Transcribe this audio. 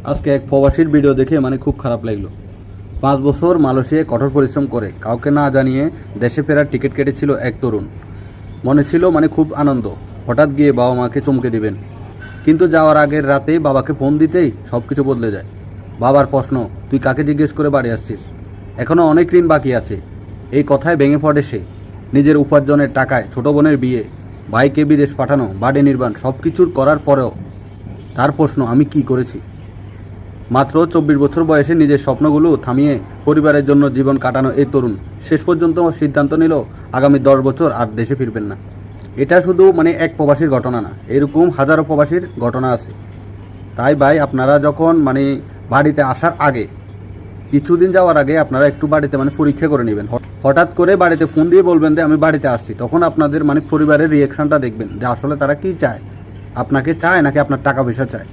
আজকে এক প্রবাসীর ভিডিও দেখে খুব খারাপ লাগলো। 5 বছর মালয়েশিয়ায় কঠোর পরিশ্রম করে কাউকে না জানিয়ে দেশে ফেরার টিকিট কেটেছিল এক তরুণ। মনে ছিল খুব আনন্দ, হঠাৎ গিয়ে বাবা মাকে চমকে দিবেন। কিন্তু যাওয়ার আগের রাতেই বাবাকে ফোন দিতেই সব কিছু বদলে যায়। বাবার প্রশ্ন, তুই কাকে জিজ্ঞেস করে বাড়ি আসছিস? এখনও অনেক ঋণ বাকি আছে। এই কথায় ভেঙে পড়ে সে। নিজের উপার্জনের টাকায় ছোট বোনের বিয়ে, ভাইকে বিদেশ পাঠানো, বাড়ি নির্মাণ সব কিছুর করার পরেও তার প্রশ্ন, আমি কি করেছি? মাত্র 24 বছর বয়সে নিজের স্বপ্নগুলো থামিয়ে পরিবারের জন্য জীবন কাটানো এই তরুণ শেষ পর্যন্ত সিদ্ধান্ত নিল আগামী 10 বছর আর দেশে ফিরবেন না। এটা শুধু এক প্রবাসীর ঘটনা না, এরকম হাজারো প্রবাসীর ঘটনা আছে। তাই ভাই, আপনারা যখন বাড়িতে আসার আগে, কিছুদিন যাওয়ার আগে আপনারা একটু বাড়িতে পরীক্ষা করে নেবেন। হঠাৎ করে বাড়িতে ফোন দিয়ে বলবেন যে আমি বাড়িতে আসছি, তখন আপনাদের পরিবারের রিয়াকশনটা দেখবেন যে আসলে তারা কি চায়, আপনাকে চায় নাকি আপনার টাকা পয়সা চায়।